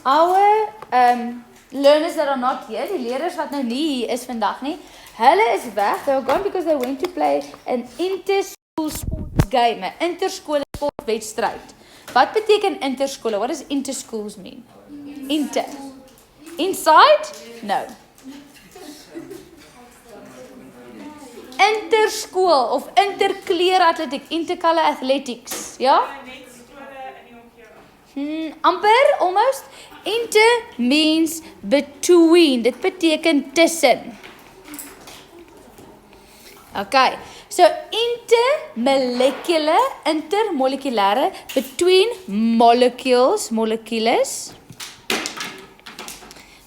Our learners that are not here, die leerders wat nou nie hier is vandag nie, hulle is weg. They were gone because they went to play an inter-school sports game, 'n interskole sportwedstryd. Wat beteken interskole? What does inter-schools mean? Inter. Inside? No. Interskool of interkleur atletiek, intercolor athletics, ja? Amper, almost. Inter means between. Dit beteken tussen. Okay, so intermolecular, between molecules,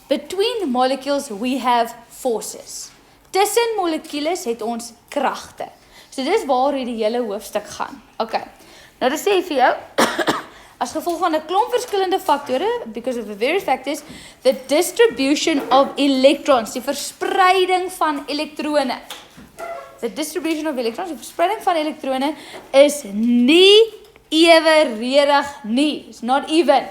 between molecules we have forces. Tussen molecules het ons kragte. So dis waar hierdie hele hoofstuk gaan. Okay, nou dit sê vir jou, as gevolg van 'n klomp verskillende faktore, because of the various factors, the distribution of electrons, die verspreiding van elektrone. The distribution of electrons, die verspreiding van elektrone is nie evenredig nie. It's not even.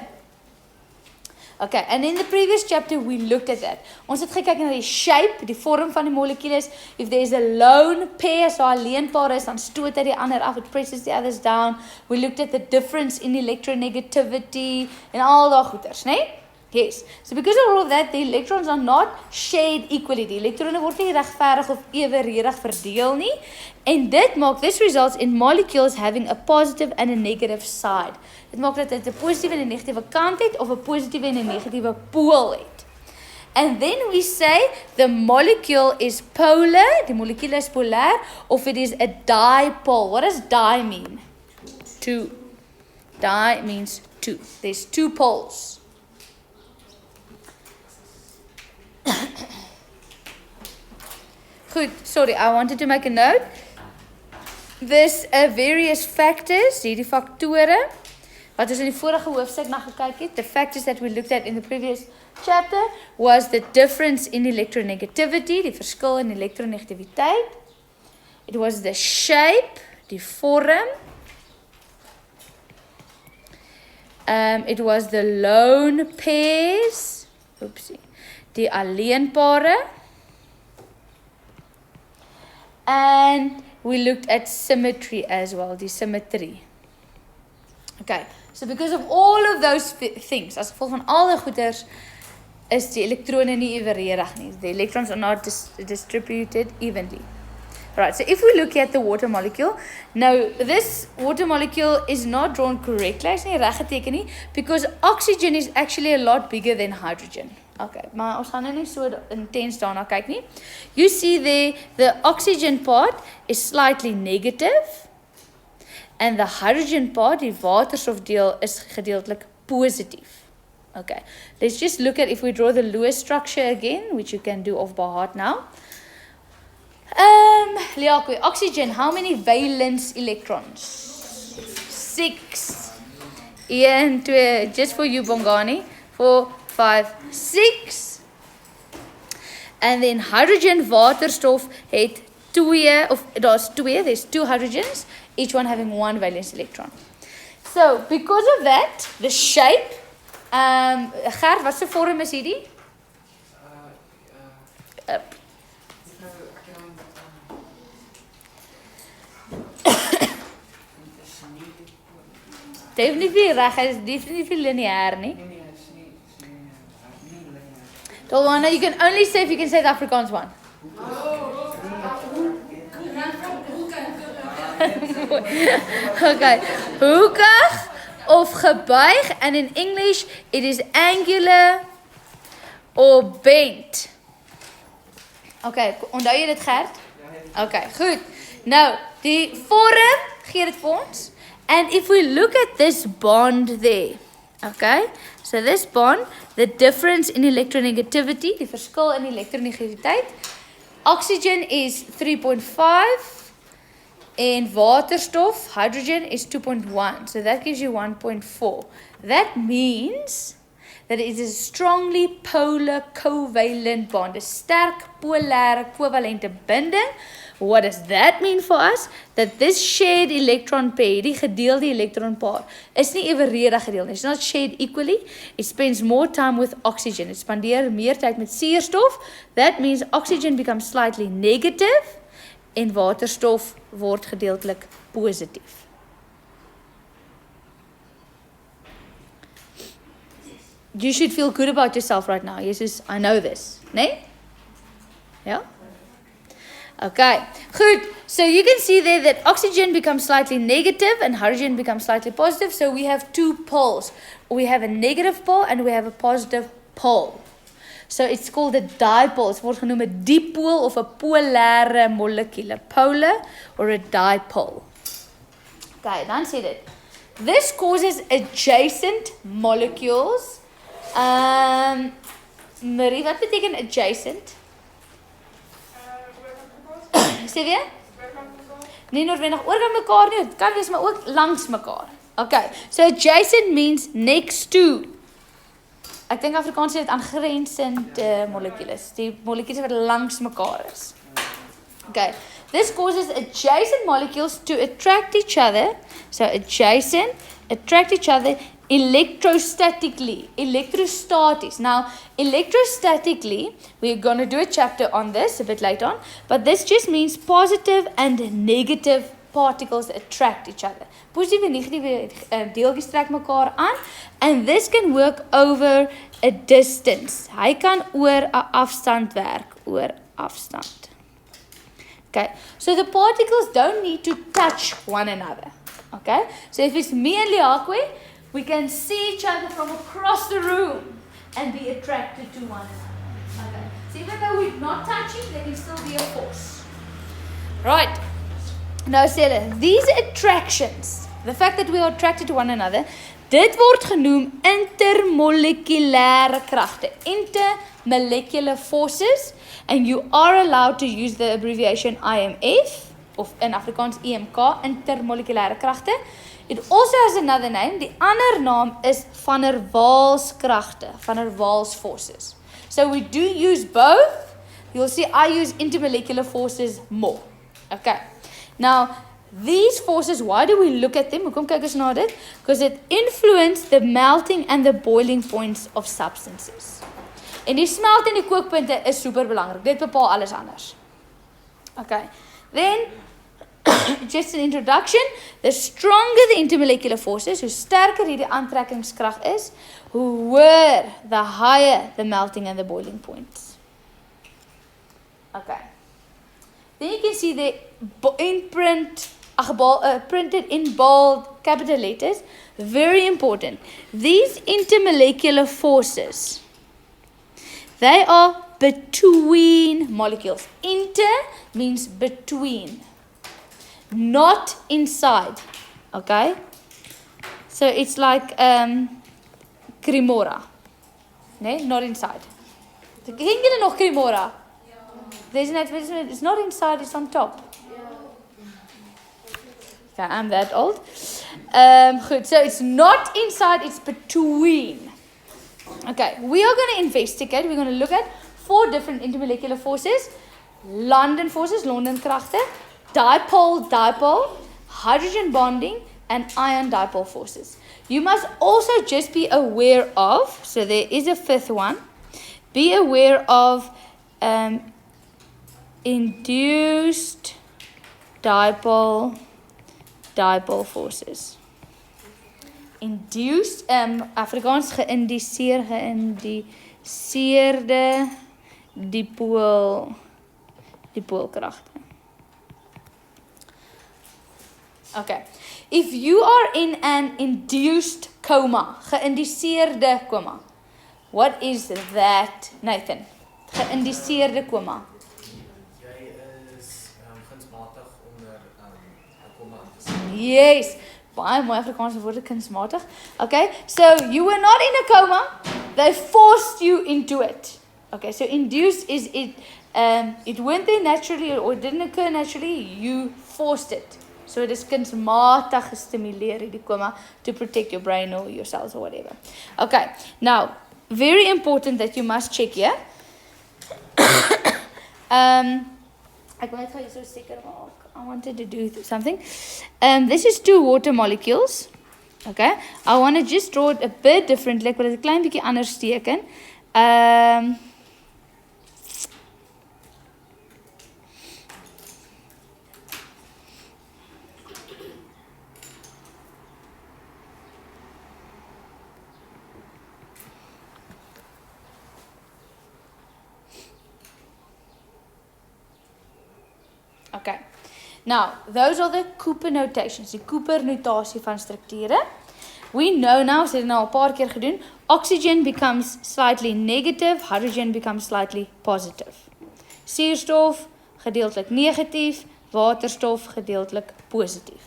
Okay, and in the previous chapter we looked at that. Ons het gekyk na die shape, die vorm van die molekules. If there is a lone pair, so 'n alleenpaar is, dan stoot hy die ander af, it presses the others down. We looked at the difference in electronegativity en al daai goeters, né? Yes. So because of all of that, the electrons are not shared equally. Die elektrone word nie regverdig of evenredig verdeel nie. En this results in molecules having a positive and a negative side. Dit maak dat dit 'n positiewe en 'n negatiewe kant het of 'n positiewe en 'n negatiewe pool het. And then we say the molecule is polar, die molekuul is polêr, of it is a dipole. What does di mean? Two. Di means two. There's two poles. Goed, sorry, I wanted to make a note. There's various factors, hierdie faktore, wat ons in die vorige hoofstuk na gekyk het. The factors that we looked at in the previous chapter was the difference in electronegativity, die verskil in elektronegativiteit. It was the shape, die vorm. It was the lone pairs, die alleenpare. And we looked at symmetry as well, the symmetry. Okay, so because of all of those things, as gevolg van al die goeders, is die elektrone nie evenredig nie. The electrons are not distributed evenly. Right, so if we look at the water molecule, now this water molecule is not drawn correctly, is nie reg geteken nie, because oxygen is actually a lot bigger than hydrogen. Okay, maar ons gaan nou nie so intens daarna kyk nie. You see there, the oxygen part is slightly negative, and the hydrogen part, die waterstofdeel, is gedeeltelik positief. Okay, let's just look at if we draw the Lewis structure again, which you can do off by heart now. Liakwe, oxygen, how many valence electrons? 6. 1, 2, just for you, Bongani. 4, 5, 6. And then hydrogen, waterstof, het 2, of daar's 2, there's 2 hydrogens, each one having 1 valence electron. So, because of that, the shape, Gert, wat se vorm is hierdie? Definitely reg, hy is definitely lineair, nie? Dolwana, you can only say if you can say the Afrikaans one. Okay, hoekig of gebuig, and in English it is angular or bent. Okay, onthou jy dit, Gert? Okay, goed. Nou, die vorm gee dit vir ons. And if we look at this bond there, okay, so this bond, the difference in electronegativity, die verskil in elektronegativiteit, oxygen is 3.5 and waterstof, hydrogen, is 2.1. So that gives you 1.4. That means that it is a strongly polar covalent bond, 'n sterk polêre kovalente binding What does that mean for us? That this shared electron pair, die gedeelde elektron paar, is nie evenredig gedeel nie. It's not shared equally. It spends more time with oxygen. It spandeer meer tyd met suurstof. That means oxygen becomes slightly negative en waterstof word gedeeltelik positief. You should feel good about yourself right now. Jesus, I know this. Nee? Yeah? Okay, good. So you can see there that oxygen becomes slightly negative and hydrogen becomes slightly positive. So we have two poles. We have a negative pole and we have a positive pole. So it's called a dipole. It word genoem 'n dipole of 'n polare molecule. Polar or a dipole. Okay, dan sê dit. This causes adjacent molecules. Marie, wat beteken adjacent? Sê weer? Nie noodwendig oorkant mekaar nie, dit kan wees maar ook langs mekaar. Okay, so adjacent means next to. Ek dink Afrikaans sê dit aangrensende molecules, die molecules wat langs mekaar is. Okay, this causes adjacent molecules to attract each other. So adjacent, attract each other electrostatically, electrostatis. Now, electrostatically, we're going to do a chapter on this a bit later on, but this just means positive and negative particles attract each other. Positieve en negatiewe deeltjies trek mekaar aan, and this can work over a distance. Hy kan oor 'n afstand werk, oor afstand. Okay, so the particles don't need to touch one another. Okay, so if it's me and Liakwe, we can see each other from across the room and be attracted to one another. Okay. So even though we're not touching, there can still be a force. Right. Now, Sarah, these attractions, the fact that we are attracted to one another, dit word genoem intermolecular kragte, intermolecular forces, and you are allowed to use the abbreviation IMF, of in Afrikaans IMK, intermolecular kragte. It also has another name. Die ander naam is van der Waals kragte, van der Waals forces. So we do use both. You'll see I use intermolecular forces more. Okay. Now, these forces, why do we look at them? Kom kyk eens na dit. Because it influence the melting and the boiling points of substances. En die smelt en die kookpunte is super belangrik. Dit bepaal alles anders. Okay. Then just an introduction, the stronger the intermolecular forces, hoe sterker hierdie aantrekkingskrag is, hoe hoër, the higher the melting and the boiling points. Okay. Then you can see the printed in bold capital letters, very important. These intermolecular forces, they are between molecules. Inter means between. Not inside, okay? So it's like Cremora, nee? Not inside. Ken julle nog Cremora? There's an advertisement, it's not inside, it's on top. Okay, I'm that old. Good, so it's not inside, it's between. Okay, we are going to investigate, we're going to look at 4 different intermolecular forces. London forces, London kragte. Dipole, hydrogen bonding, and ion dipole forces. You must also just be aware of, so there is a 5th one, be aware of induced dipole forces. Induced, Afrikaans geïndiseerde dipoolkragte. Okay. If you are in an induced coma, geïndiseerde coma, what is that, Nathan? Geïndiseerde coma. Jy is kunsmatig onder 'n coma ingesit. Yes. Baie mooi Afrikaanse woorde, kunsmatig. Okay, so you were not in a coma, they forced you into it. Okay, so induced is it went there naturally or it didn't occur naturally, you forced it. So it is kunsmatig gestimuleer die coma to protect your brain or your cells or whatever. Okay, now, very important that you must check here. Ek weet gou so seker maak. I wanted to do something. This is 2 water molecules. Okay. I want to just draw it a bit differently. Ek wil dit 'n klein bietjie anders teken. Okay. Now, those are the Cooper notations, die Cooper notasie van strukture. We know now, ons het dit nou al 'n paar keer gedoen, oxygen becomes slightly negative, hydrogen becomes slightly positive. Suurstof gedeeltelik negatief, waterstof gedeeltelik positief.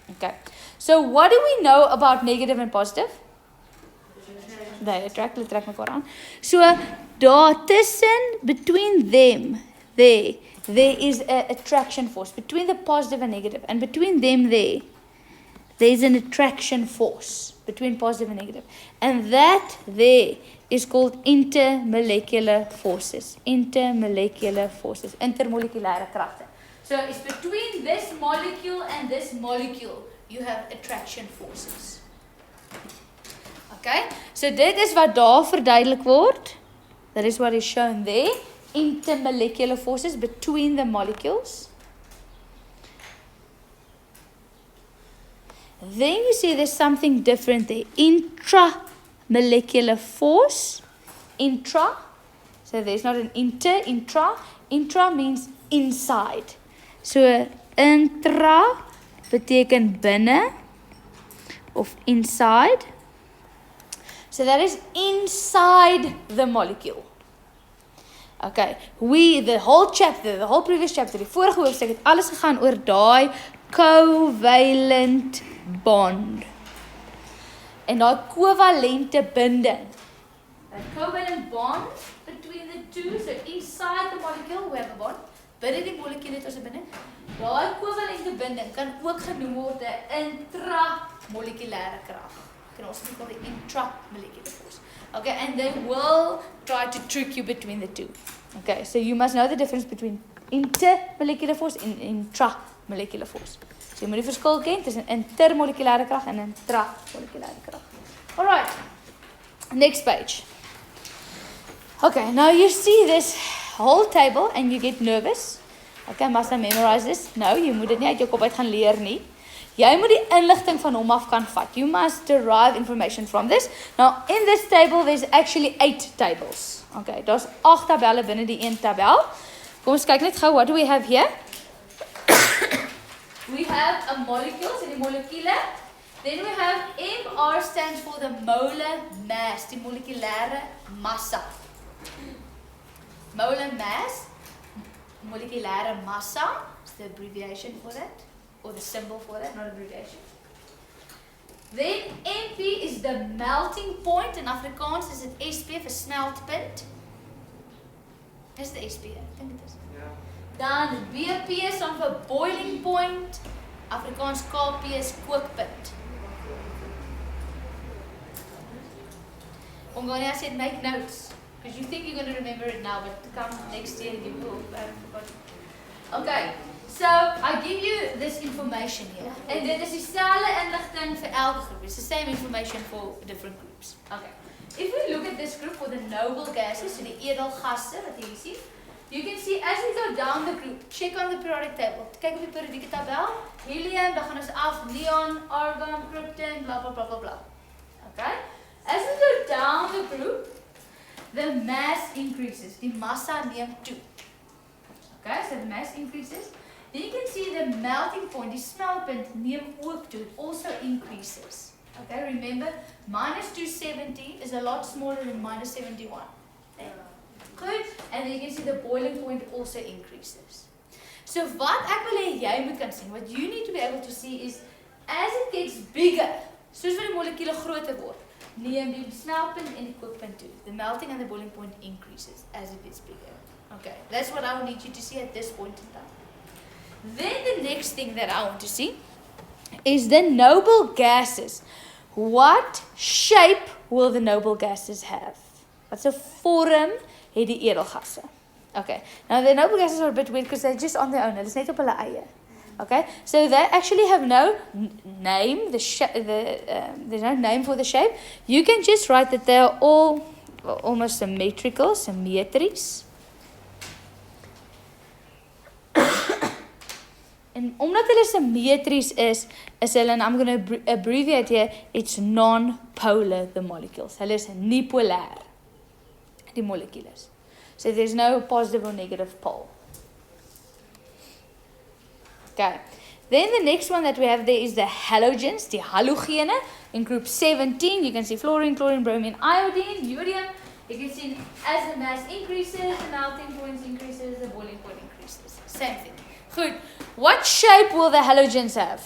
Okay. So what do we know about negative and positive? They attract mekaar aan. So daartussen, between them, there is an attraction force between the positive and negative, and between them there's an attraction force between positive and negative, and that there is called intermolecular forces. Intermolecular forces, intermolecular kragte. So it's between this molecule and this molecule you have attraction forces. Okay, so dit is wat daar verduidelik word. That is what is shown there. Intermolecular forces between the molecules. Then you see there's something different there. Intramolecular force. Intra. So there's not an intra. Intra means inside. So intra beteken binne of inside. So that is inside the molecule. Okay, the whole chapter, the whole previous chapter, die vorige hoofstuk het alles gegaan oor daai covalent bond. En daai kovalente binding. That covalent bond between the two, so inside the molecule we have a bond, binne die molecule het ons 'n binding. Daai kovalente binding kan ook genoem word 'n intramolekulêre krag. Can also be called the intramolecular force. Okay, and they will try to trick you between the two. Okay, so you must know the difference between intermolecular force and intramolecular force. So jy moet die verskil ken tussen intermolekulêre krag en intramolekulêre krag. Alright, next page. Okay, now you see this whole table and you get nervous. Okay, must I memorize this? No, jy moet dit nie uit jou kop uit gaan leer nie. Jy moet die inligting van hom af kan vat. You must derive information from this. Now, in this table, there's actually 8 tables. Okay, daar's 8 tabelle binne die een tabel. Kom ons kyk net gou, what do we have here? We have a molecule, so die molecule. Then we have MR stands for the molar mass, die molekulêre massa. Molar mass, molekulêre massa, is the abbreviation for that. Or the symbol for that, not abbreviation. Then MP is the melting point. In Afrikaans is it SP vir smeltpunt. Is the SP? I think it is. Yeah. Dan BP is on for boiling point. Afrikaans KP is kookpunt. Ongonia said make notes because you think you're going to remember it now, but to come next year you will. Okay. So, I give you this information here. And dit is dieselfde inligting vir elke groep. It's the same information for different groups. Okay. If we look at this group for the noble gases, so die edelgasse wat jy sien, you can see as we go down the group, check on the periodic table. Kyk op die periodieke tabel. Helium, dan gaan ons af, neon, argon, krypton, blah blah blah blah blah. Okay? As we go down the group, the mass increases. Die massa neem toe. Okay, so the mass increases. Then you can see the melting point, die smeltpunt neem ook toe. It also increases. Okay, remember, minus 270 is a lot smaller than minus 71. Okay. Good, and then you can see the boiling point also increases. So wat ek wil hê jy moet kan sien, what you need to be able to see is, as it gets bigger, soos wat die molekule groter word, neem die smeltpunt en die kookpunt toe. The melting and the boiling point increases as it gets bigger. Okay, that's what I will need you to see at this point in time. Then the next thing that I want to see is the noble gases. What shape will the noble gases have? Wat 'n vorm het die edelgasse? Okay. Now the noble gases are a bit weird because they're just on their own. Hulle is net op hulle eie. Okay. So they actually have no name. There's no name for the shape. You can just write that they are all almost symmetrical, symmetries. En omdat hulle symmetries is hulle, and I'm going to abbreviate here, it's non-polar, the molecules. Hulle is nie polêr, die molecules. So there's no positive or negative pole. Okay. Then the next one that we have there is the halogens, die halogene. In group 17, you can see fluorine, chlorine, bromine, iodine, urium. You can see as the mass increases, the melting point increases, the boiling point increases. Same thing. Good. What shape will the halogens have?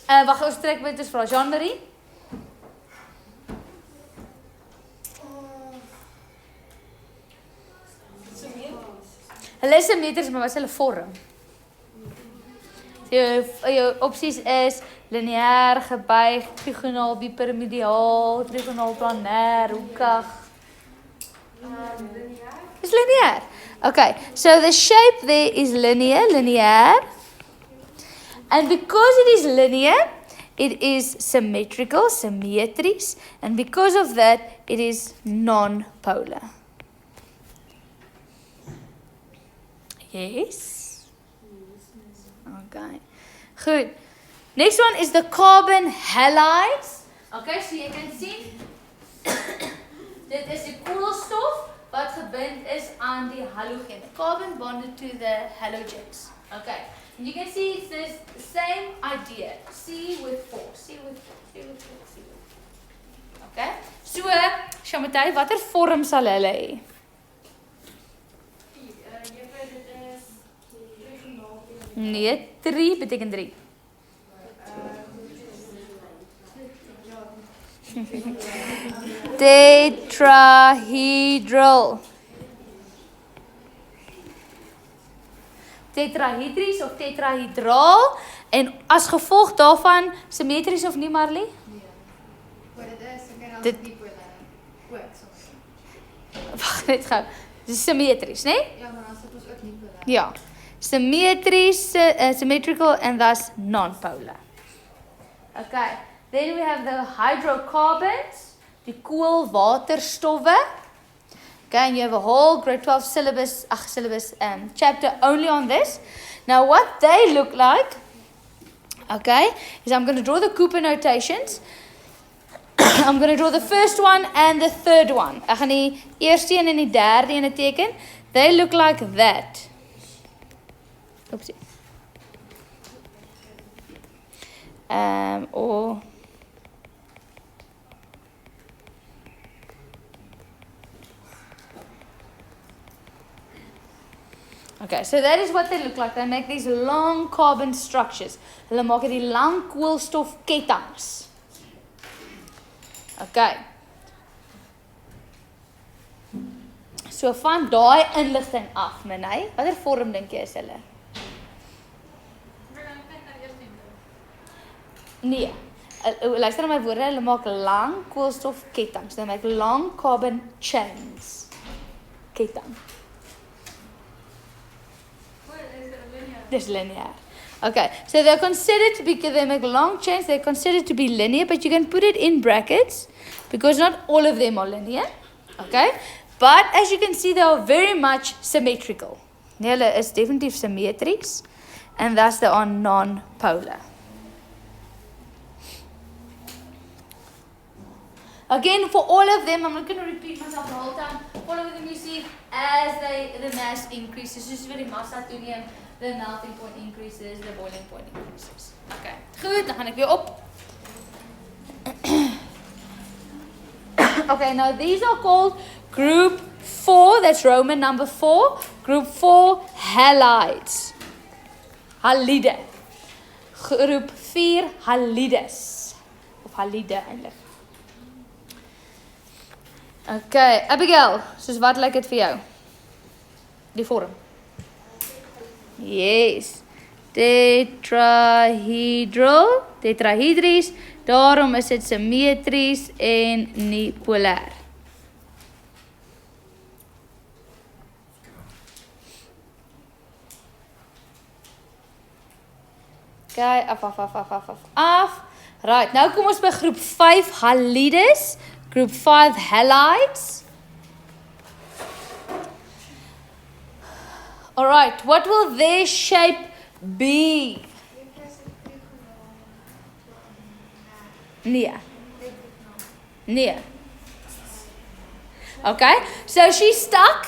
Wag, ons trek met ons vra Jean-Marie. Hulle is symmetries, maar wat is hulle vorm? Jou opsies is lineair, gebuig, trigonaal, bipyramidiaal, trigonaal, planair, hoekig. It's linear. Okay, so the shape there is linear. And because it is linear, it is symmetrical, symmetries. And because of that, it is non-polar. Yes? Okay. Good. Next one is the carbon halides. Okay, so you can see dit is die koolstof wat gebind is aan die halogen. Carbon bonded to the halogens. Okay. And you can see it's this same idea. C with 4. C with 4. C with 4. C with 4. Okay. So, Shamatay, watter vorm sal hulle hê? Nee, 3 beteken 3. Tetrahedral. Tetrahedries of tetrahedraal. En as gevolg daarvan, symmetries of nie, Marley? Wat dit is, ek kan dit nie ook. Wacht net gauw. Dit is symmetries, nee? Ja, maar dan sit ons ook nie polêr. Ja. Symmetries, symmetrical and thus non-polar. Okay. Then we have the hydrocarbons, die koolwaterstowwe. Okay, and you have a whole grade 12 chapter only on this. Now what they look like, okay, is I'm going to draw the Cooper notations. I'm going to draw the first one and the third one. Ek gaan die eerste een en die derde een teken. They look like that. Oopsie. Or okay, so that is what they look like. They make these long carbon structures. Hulle maak die lang koolstofketTINGs. Okay. So van daai inligting af, Minay, watter vorm dink jy is hulle? Nee. Luister na my woorde, hulle maak lang koolstofketTINGs. Hulle maak long carbon chains. Ketting. This linear. Okay, so they're considered to be, they make long chains, they're considered to be linear, but you can put it in brackets because not all of them are linear. Okay, but as you can see, they are very much symmetrical. Hulle is definitief symmetries, and thus they are non-polar. Again, for all of them, I'm not going to repeat myself the whole time. All of them you see as the mass increases, dus vir die massa toeneem, the melting point increases, the boiling point increases. Okay, goed, dan gaan ek weer op. Okay, now these are called group 4, that's Roman number 4, group 4 halides. Halide. Groep 4 halides. Of halide eintlik. Okay, Abigail, soos wat lyk dit vir jou? Die vorm. Yes. Tetrahedries, daarom is dit symmetries en nie polêr. Okay, af. Right, nou kom ons by groep 5 halides, groep 5 halides. Alright, what will their shape be? Nee. Nee. Okay, so she's stuck.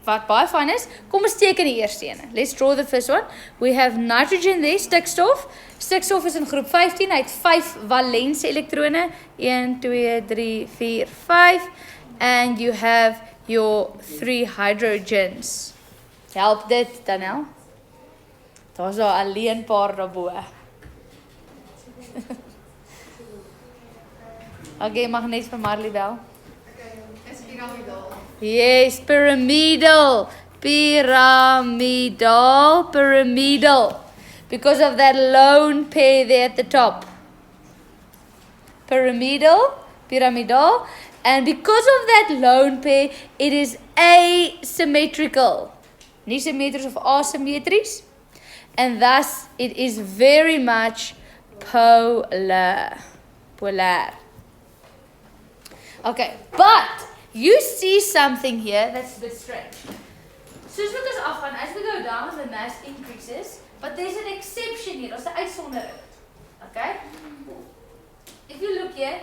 Wat baie fyn is, kom ons teken die eerste ene. Let's draw the first one. We have nitrogen there, stikstof. Stikstof is in groep 15, hy het 5 valense elektrone. 1, 2, 3, 4, 5. And you have your 3 hydrogens. Help dit, Daniel? Daar is al alleen paar daarbo. Okay, mag net vir Marley bel. Is piramidal. Yes, pyramidal. Pyramidal. Because of that lone pair there at the top. Pyramidal. And because of that lone pair, it is asymmetrical. Nie symmetries of asymmetries. And thus, it is very much polar. Okay, but you see something here that's a bit strange. Soos wat ons afgaan, as we go down, the mass increases, but there's an exception here. Daar's 'n uitsondering. Okay? If you look here,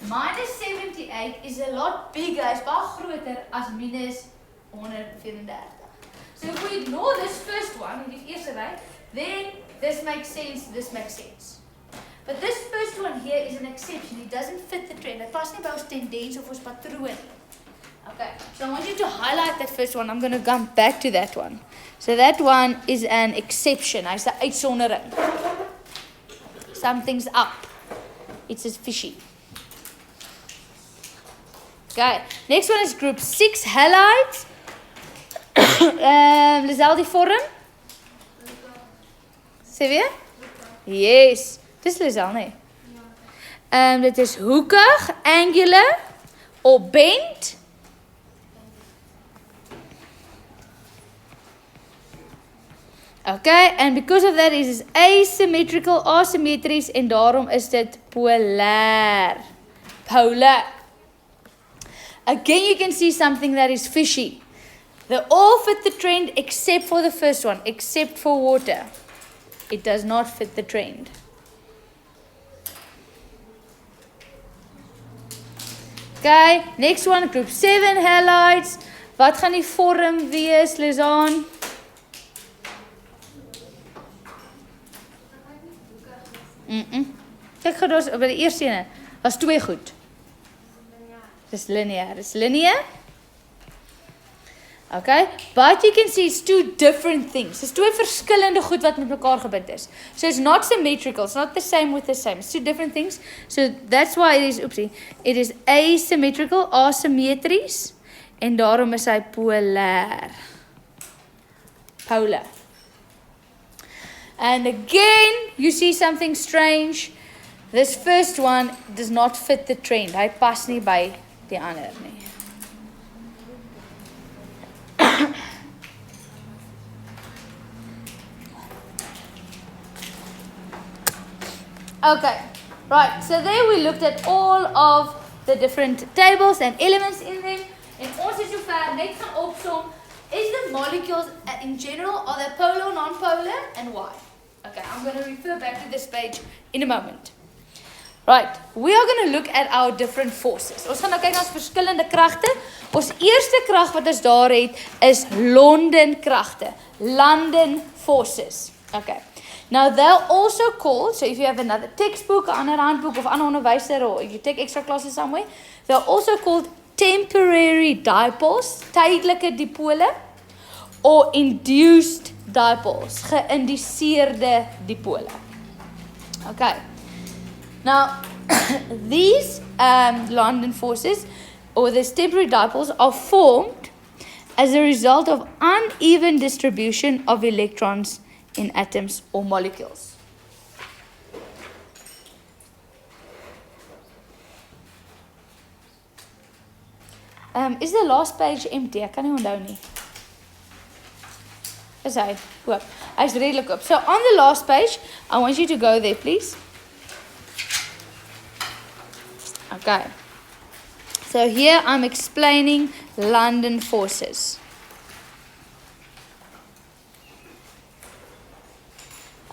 minus 78 is a lot bigger, is baie groter as minus 134. So if we ignore this first one, in die eerste ry, then this makes sense. But this first one here is an exception. It doesn't fit the trend. It pas nie by ons tendens of ons patroon. Okay, so I want you to highlight that first one. I'm going to come back to that one. So that one is an exception. Hy's 'n uitsondering. Something's up. It's as fishy. Okay, next one is group 6 halides. Lisel die vorm? Sê weer? Yes. Dis Lisel, nee. Dit is hoekig, angular, or bent. Okay, and because of that, it is asymmetrical, asymmetries, en daarom is dit polar. Again, you can see something that is fishy. They all fit the trend except for the first one, except for water. It does not fit the trend. Okay, next one, group 7 halides. Wat gaan die vorm wees, Lizaan? Kyk gou daar's by die eerste ene. Daar's 2 goed. Dis linear. Okay, but you can see it's 2 different things. It's 2 verskillende goed wat met mekaar gebind is. So it's not symmetrical. It's not the same with the same. It's 2 different things. So that's why it is, it is asymmetrical, asymmetries, en daarom is hy polar. And again, you see something strange. This first one does not fit the trend. Hy pas nie by die ander nie. Okay, right, so there we looked at all of the different tables and elements in them. En ons het sover net gaan opsom, is the molecules in general, are they polar, non-polar, and why? Okay, I'm going to refer back to this page in a moment. Right, we are going to look at our different forces. Ons gaan nou kyk na ons verskillende kragte. Ons eerste krag wat ons daar het is London kragte, London forces. Okay. Now they're also called, so if you have another textbook, 'n ander handboek of ander onderwyser, or if you take extra classes somewhere, they're also called temporary dipoles, tydelike dipole, or induced dipoles, geïnduseerde dipole. Okay. Now, these London forces, or these temporary dipoles, are formed as a result of uneven distribution of electrons in atoms or molecules. Is the last page empty? Ek kan nie onthou nie. Is hy? Oop. Hy's redelik oop. So on the last page, I want you to go there, please. Okay. So here I'm explaining London forces.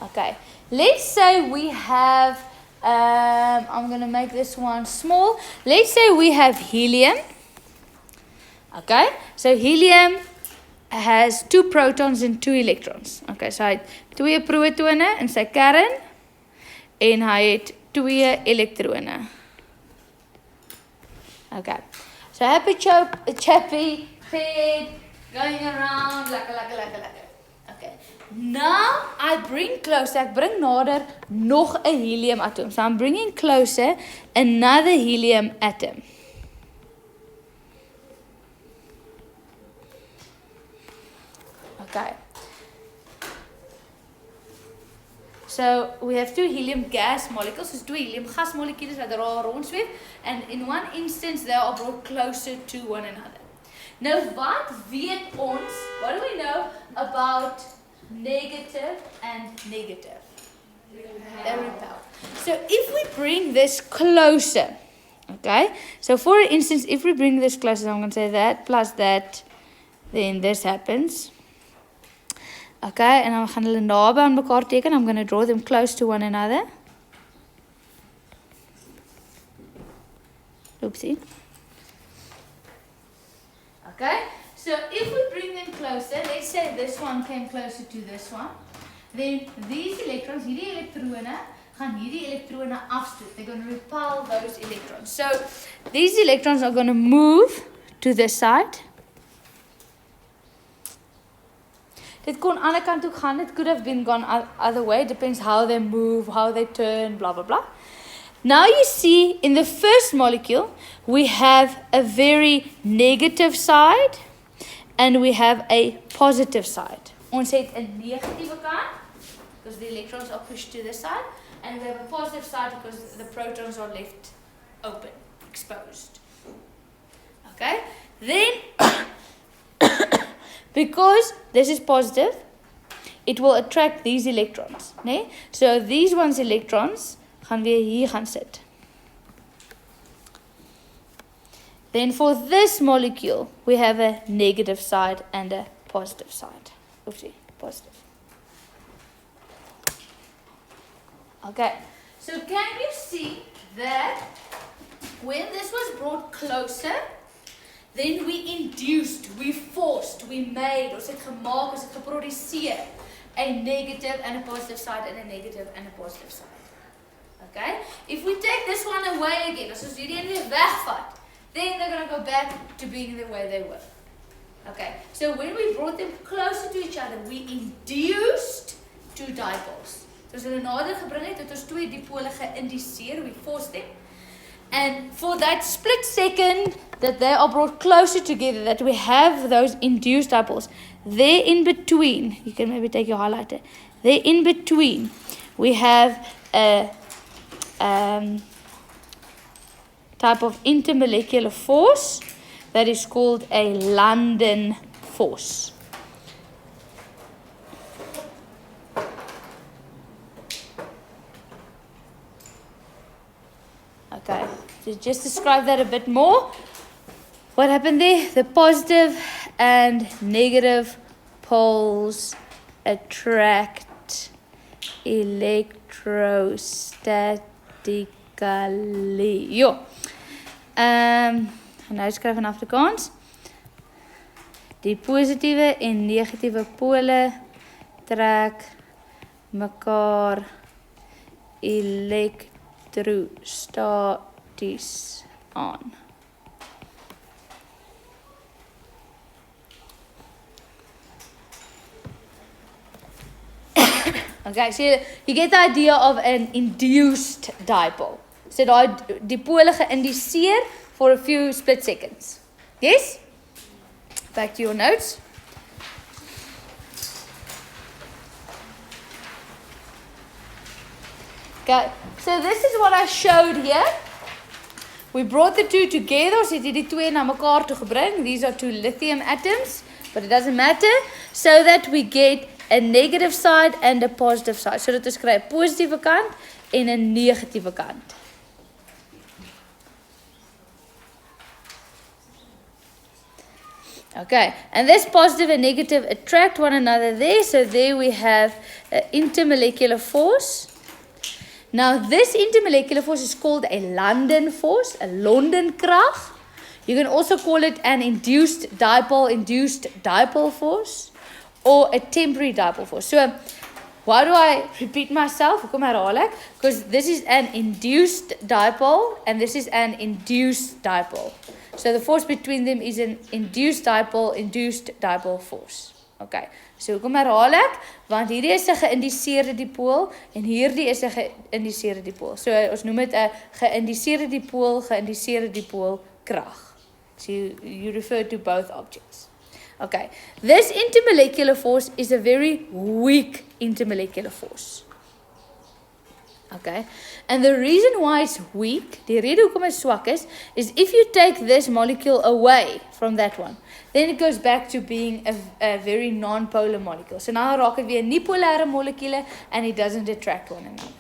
Okay. Let's say we have, I'm going to make this one small. Let's say we have helium. Okay. So helium has 2 protons and 2 electrons. Okay, so hy het 2 protone in sy kern en hy het 2 elektrone. Okay. So happy chappy head going around lekker. Okay. Now I bring closer, ek bring nader nog 'n helium atom. So I'm bringing closer another helium atom. Okay. So we have 2 helium gas molecules, so 2 helium gas molecules wat rondsweef, and in one instance they are brought closer to one another. Now what do we know about negative and negative? They repel. So if we bring this closer, okay, so for instance, if we bring this closer, I'm going to say that plus that, then this happens. Okay, and I'm gaan hulle naby aan mekaar teken. I'm going to draw them close to one another. Oopsie. Okay, so if we bring them closer, let's say this one came closer to this one, then these electrons, hierdie elektrone, gaan hierdie elektrone afstoot. They're going to repel those electrons. So these electrons are going to move to this side. Dit kon aan die kant toe gaan. It could have been gone other way. Depends how they move, how they turn, blah, blah, blah. Now you see in the first molecule, we have a very negative side and we have a positive side. Ons het 'n negatiewe kant because the electrons are pushed to this side, and we have a positive side because the protons are left open, exposed. Okay? Then because this is positive, it will attract these electrons. Nee? So these one's electrons gaan weer hier gaan sit. Then for this molecule, we have a negative side and a positive side. Oopsie, positive. Okay, so can you see that when this was brought closer, then we induced, we forced, we made, ons het gemaak, ons het geproduceer a negative and a positive side and a negative and a positive side. Okay? If we take this one away again, as ons hierdie weer wegvat, then they're going to go back to being the way they were. Okay? So when we brought them closer to each other, we induced 2 dipoles. So as hulle nader gebring het ons 2 dipole geïnduseer, we forced them. And for that split second that they are brought closer together, that we have those induced dipoles, there in between, you can maybe take your highlighter, there in between, we have a type of intermolecular force that is called a London force. Okay, so just describe that a bit more. What happened there? The positive and negative poles attract electrostatically. Jo. Nou skryf in Afrikaans. Die positiewe en negatiewe pole trek mekaar elektrostaties aan. Okay, so you get the idea of an induced dipole. So die pole geïnduseer for a few split seconds. Yes? Back to your notes. Okay, so this is what I showed here. We brought the 2 together, so het die 2 na mekaar toe gebring. These are 2 lithium atoms. but it doesn't matter, so that we get a negative side and a positive side. So dat ons kry 'n positiewe kant en 'n negatiewe kant. Okay, and this positive and negative attract one another there. So there we have an intermolecular force. Now this intermolecular force is called a London force, a Londenkrag. You can also call it an induced dipole force, or a temporary dipole force. So why do I repeat myself? Hoekom herhaal ek? Because this is an induced dipole and this is an induced dipole. So the force between them is an induced dipole force. Okay. So hoekom herhaal ek? Want hierdie is 'n geïndiseerde dipool en hierdie is 'n geïndiseerde dipool. So ons noem dit 'n geïndiseerde dipool krag. So you refer to both objects. Okay. This intermolecular force is a very weak intermolecular force. Okay. And the reason why it's weak, die rede hoekom hy swak is if you take this molecule away from that one, then it goes back to being a very non-polar molecule. So now raak dit weer nie polare molekule and it doesn't attract one another.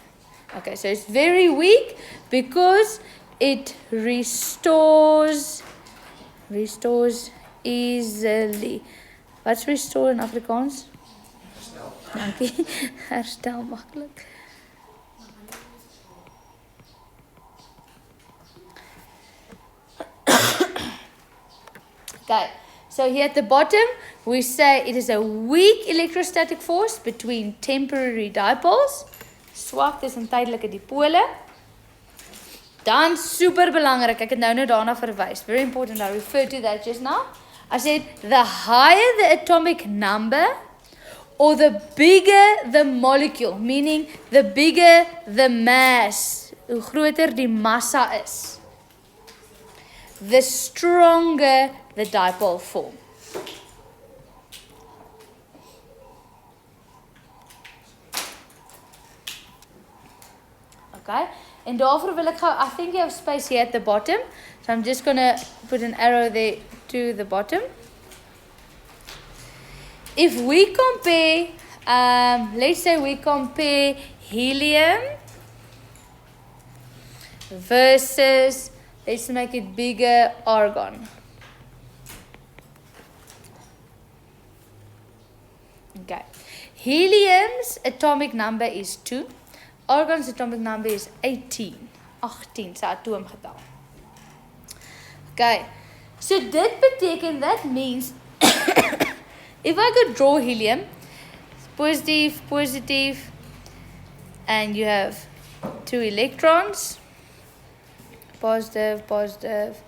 Okay, so it's very weak because it restores easily. Wat's restore in Afrikaans? Herstel. Dankie. Herstel maklik. Okay, so here at the bottom, we say it is a weak electrostatic force between temporary dipoles. Swak tussen tydelike dipole. Dan super belangrik, ek het nou daarna verwys. Very important, I referred to that just now. I said the higher the atomic number or the bigger the molecule, meaning the bigger the mass, hoe groter die massa is, the stronger the dipole form. Okay, and daarvoor wil ek gou, I think you have space here at the bottom, so I'm just going to put an arrow there to the bottom. If we compare, let's say we compare helium versus, let's make it bigger, argon. Okay. Helium's atomic number is 2. Argon's atomic number is 18. 18 sy atoomgetal. Okay. So dit beteken, that means if I could draw helium, positive, positive, and you have 2 electrons, positive, positive,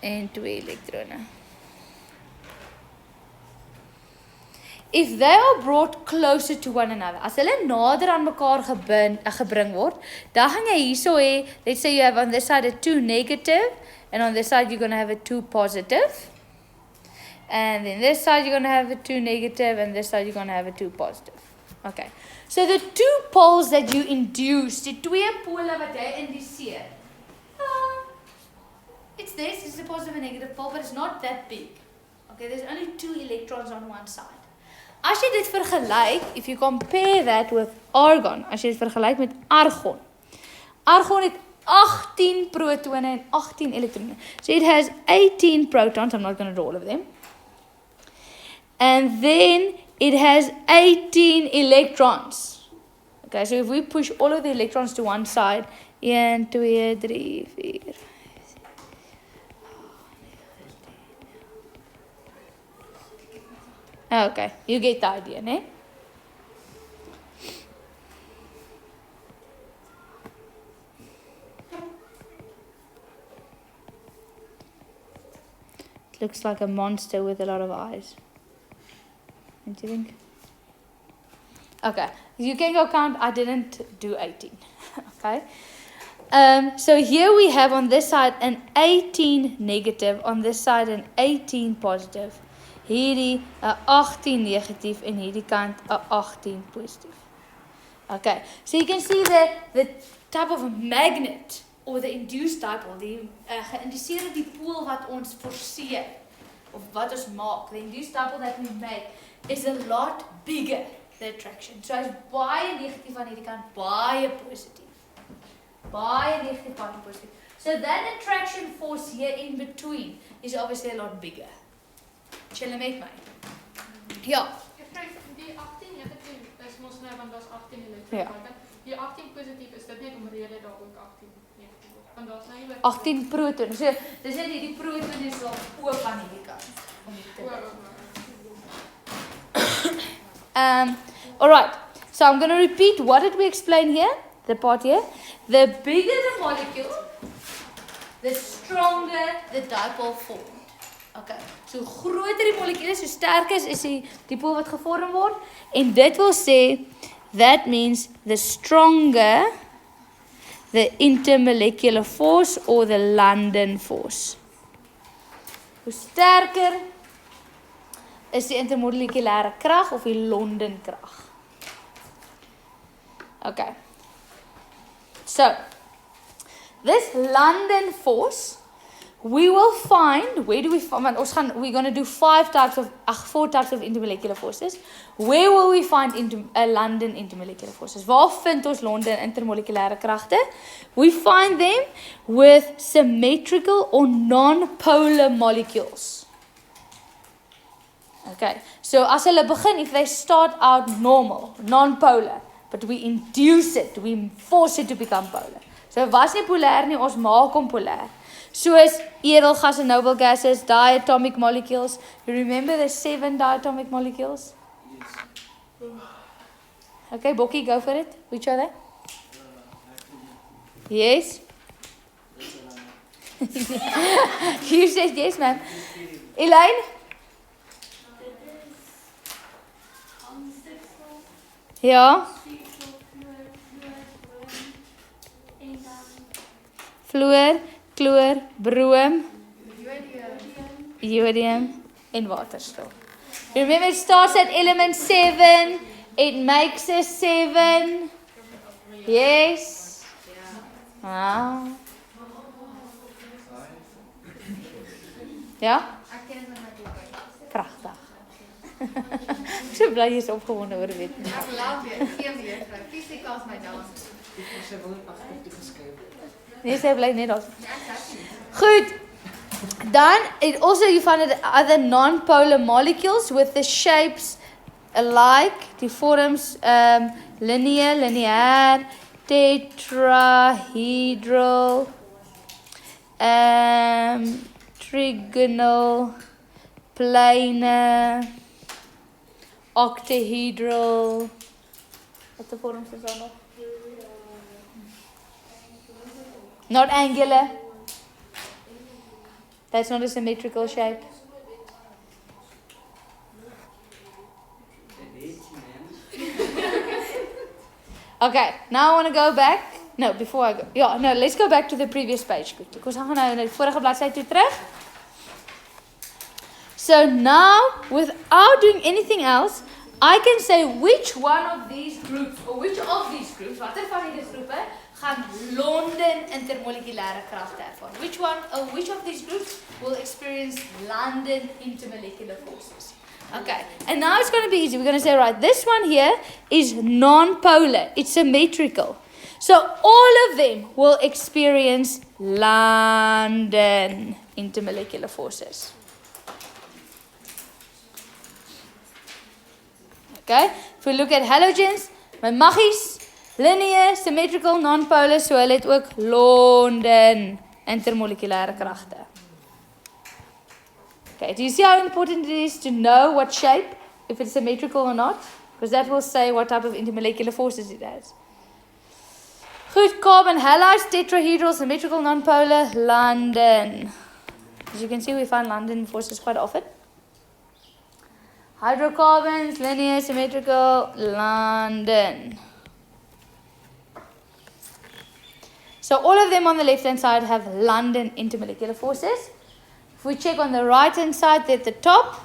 and 2 electrons. If they are brought closer to one another, as hulle nader aan mekaar gebring word, dan gaan jy hierso hê, let's say you have on this side a 2 negative, and on this side you're going to have a 2 positive. And then this side you're going to have a 2 negative, and this side you're going to have a 2 positive. Okay. So the 2 poles that you induce, die 2 pole wat jy induceer, it's this, it's a positive and negative pole, but it's not that big. Okay, there's only 2 electrons on one side. As jy dit vergelyk, if you compare that with argon, as jy dit vergelyk met argon, argon het 18 protone en 18 elektrone. So it has 18 protons, I'm not going to draw all of them. And then it has 18 electrons. Okay, so if we push all of the electrons to one side, 1, 2, 3, 4, okay, you get the idea, ne? It looks like a monster with a lot of eyes. Don't you think? Okay, you can go count. I didn't do 18. Okay. So here we have on this side an 18 negative, on this side an 18 positive. Hierdie 18 negatief en hierdie kant 18 positief. Okay, so you can see the type of magnet or the induced dipole, die geïnduseerde dipool wat ons forceer of wat ons maak, the induced dipole that we make, is a lot bigger, the attraction. So hy's baie negatief aan hierdie kant, baie positief. Baie negatief, baie positief. So that attraction force here in between is obviously a lot bigger. Julle met my? Ja. Die 18 negatief is mos nou want daar's 18 Ja. elektrone. Die 18 positief is dit net omrede daar ook 18 negatief word. Want daar's nou nie 18 proton. So dis net hierdie proton is daar ook aan hierdie kant. Alright. So I'm going to repeat what did we explain here? The part here. The bigger the molecule, the stronger the dipole formed. Okay. So groter die molekuul is, so sterker is die dipole wat gevorm word. En dit wil sê, that means the stronger the intermolecular force or the London force. Hoe sterker is die intermolekulêre krag of die London krag. Okay. So, this London force, we will find, where do we find, we're going to do 4 types of intermolecular forces. Where will we find London intermolecular forces? Waar vind ons London intermolekulêre kragte? We find them with symmetrical or non-polar molecules. Okay, so as hulle begin, if they start out normal, non-polar, but we induce it, we force it to become polar. So was nie polêr nie, ons maak hom polêr. Soos edelgas and noble gases, diatomic molecules. You remember the 7 diatomic molecules? Okay, Bokkie, go for it. Which are they? Yes? You said yes, ma'am. Elaine? Ja? Fluor, chloor, broom, jodium en waterstof. Remember, it starts at element 7. It makes a 7. Yes? Ah. Ja? Prachtig. Ek so bly jy is opgewonde oor weet. Ek laat weer, geen weer. Fisica is my dans. Sy wil net agter geskryf. Nee, sy bly net daar. Goed. Then it also you find other non-polar molecules with the shapes alike, die vorms linear, tetrahedral, trigonal, planar, octahedral. Wat de vorms is daar nog? Not angular. That's not a symmetrical shape. Okay, now I want to go back. No, before I go. Yeah, no, let's go back to the previous page quickly. Because I'm going to vorige bladsy toe terug. So now, without doing anything else, I can say which one of these groups, or which of these groups, watter van hierdie groepe, gaan London intermolekulêre kragte ervaar. Which of these groups will experience London intermolecular forces? Okay, and now it's going to be easy. We're going to say, right, this one here is non-polar. It's symmetrical. So all of them will experience London intermolecular forces. Okay, if we look at halogens, my maggies, linear, symmetrical, non-polar, so hulle het ook London intermolekulêre kragte. Okay, do you see how important it is to know what shape, if it's symmetrical or not? Because that will say what type of intermolecular forces it has. Good, carbon halides, tetrahedral, symmetrical, non-polar, London. As you can see, we find London forces quite often. Hydrocarbons, linear, symmetrical, London. So all of them on the left-hand side have London intermolecular forces. If we check on the right-hand side, at the top,